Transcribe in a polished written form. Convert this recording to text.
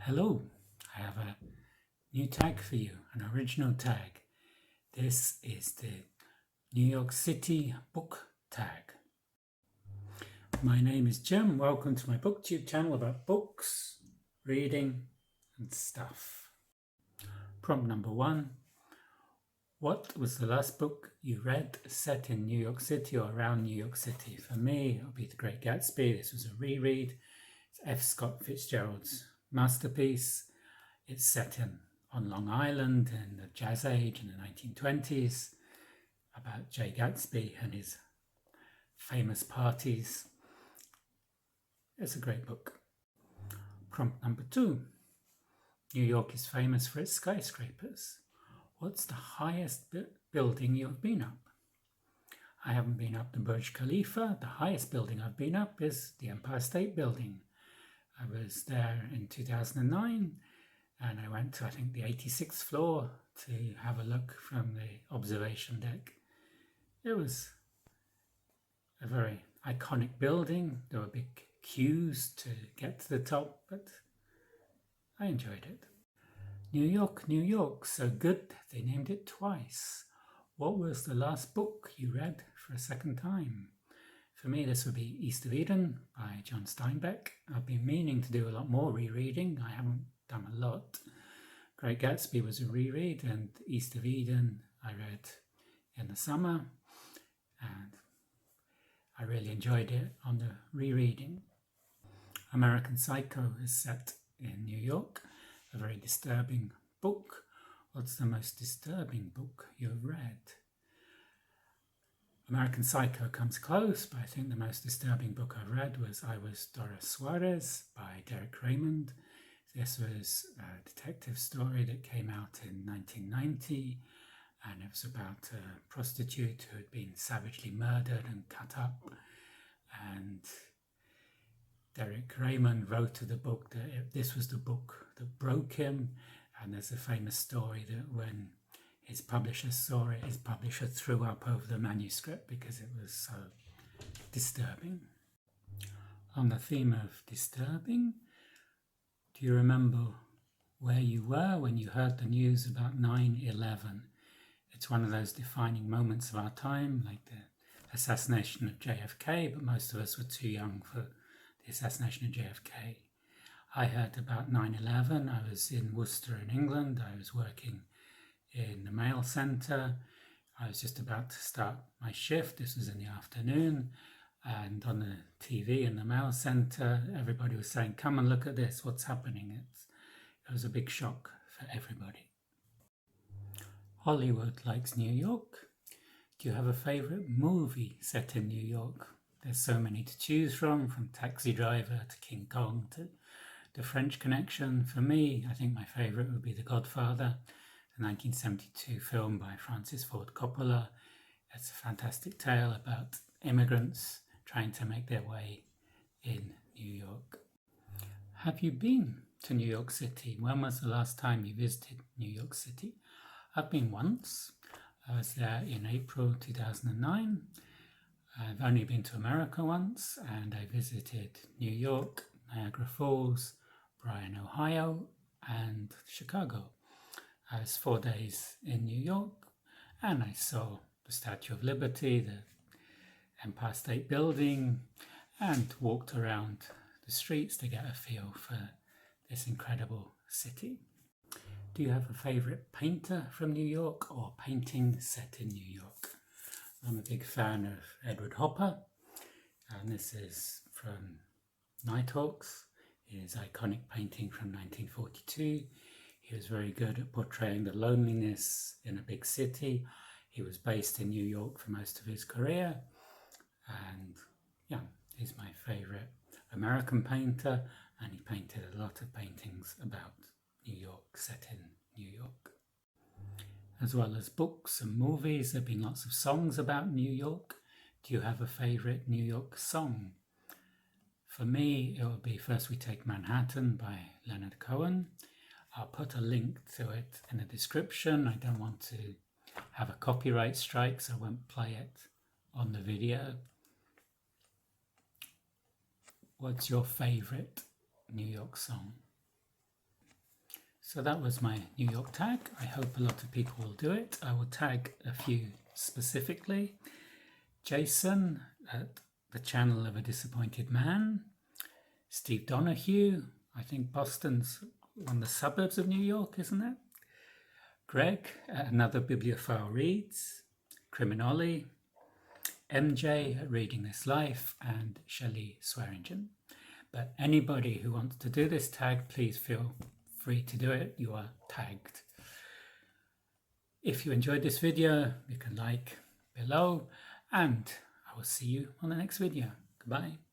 Hello, I have a new tag for you, an original tag. This is the New York City book tag. My name is Jim. Welcome to my Booktube channel about books, reading and stuff. Prompt number 1. What was the last book you read set in New York City or around New York City? For me, it'll be The Great Gatsby. This was a reread. It's F. Scott Fitzgerald's masterpiece. It's set on Long Island in the Jazz Age in the 1920s, about J. Gatsby and his famous parties. It's a great book. Prompt number 2. New York is famous for its skyscrapers. What's the highest building you have been up? I haven't been up the Burj Khalifa. The highest building I've been up is the Empire State Building. I was there in 2009 and I went to, I think, the 86th floor to have a look from the observation deck. It was a very iconic building. There were big queues to get to the top, but I enjoyed it. New York, New York, so good they named it twice. What was the last book you read for a second time? For me, this would be East of Eden by John Steinbeck. I've been meaning to do a lot more rereading. I haven't done a lot. Great Gatsby was a reread, and East of Eden I read in the summer, and I really enjoyed it on the rereading. American Psycho is set in New York, a very disturbing book. What's the most disturbing book you've read? American Psycho comes close, but I think the most disturbing book I've read was I Was Doris Suarez by Derek Raymond. This was a detective story that came out in 1990, and it was about a prostitute who had been savagely murdered and cut up. And Derek Raymond wrote to the book that this was the book that broke him, and there's a famous story that when his publisher saw it, his publisher threw up over the manuscript because it was so disturbing. On the theme of disturbing, do you remember where you were when you heard the news about 9/11? It's one of those defining moments of our time, like the assassination of JFK, but most of us were too young for the assassination of JFK. I heard about 9/11. I was in Worcester in England. I was working in the mail centre. I was just about to start my shift. This was in the afternoon, and on the TV in the mail centre, everybody was saying, "Come and look at this, what's happening." It was a big shock for everybody. Hollywood likes New York. Do you have a favourite movie set in New York? There's so many to choose from Taxi Driver to King Kong to The French Connection. For me, I think my favourite would be The Godfather, the 1972 film by Francis Ford Coppola. It's a fantastic tale about immigrants trying to make their way in New York. Have you been to New York City? When was the last time you visited New York City? I've been once. I was there in April 2009. I've only been to America once, and I visited New York, Niagara Falls, Bryan, Ohio, and Chicago. I was 4 days in New York, and I saw the Statue of Liberty, the Empire State Building, and walked around the streets to get a feel for this incredible city. Do you have a favourite painter from New York or painting set in New York? I'm a big fan of Edward Hopper, and this is from Nighthawks, his iconic painting from 1942. He was very good at portraying the loneliness in a big city. He was based in New York for most of his career, and yeah, he's my favourite American painter, and he painted a lot of paintings about New York, set in New York. As well as books and movies, there have been lots of songs about New York. Do you have a favourite New York song? For me, it would be First We Take Manhattan by Leonard Cohen. I'll put a link to it in the description. I don't want to have a copyright strike, so I won't play it on the video. What's your favourite New York song? So that was my New York tag. I hope a lot of people will do it. I will tag a few specifically. Jason at the Channel of a Disappointed Man. Steve Donahue, I think Boston's one of the suburbs of New York, isn't it? Greg at Another Bibliophile Reads. Criminoli. MJ at Reading This Life, and Shelley Swearingen. But anybody who wants to do this tag, please feel free to do it. You are tagged. If you enjoyed this video, you can like below, and I will see you on the next video. Goodbye.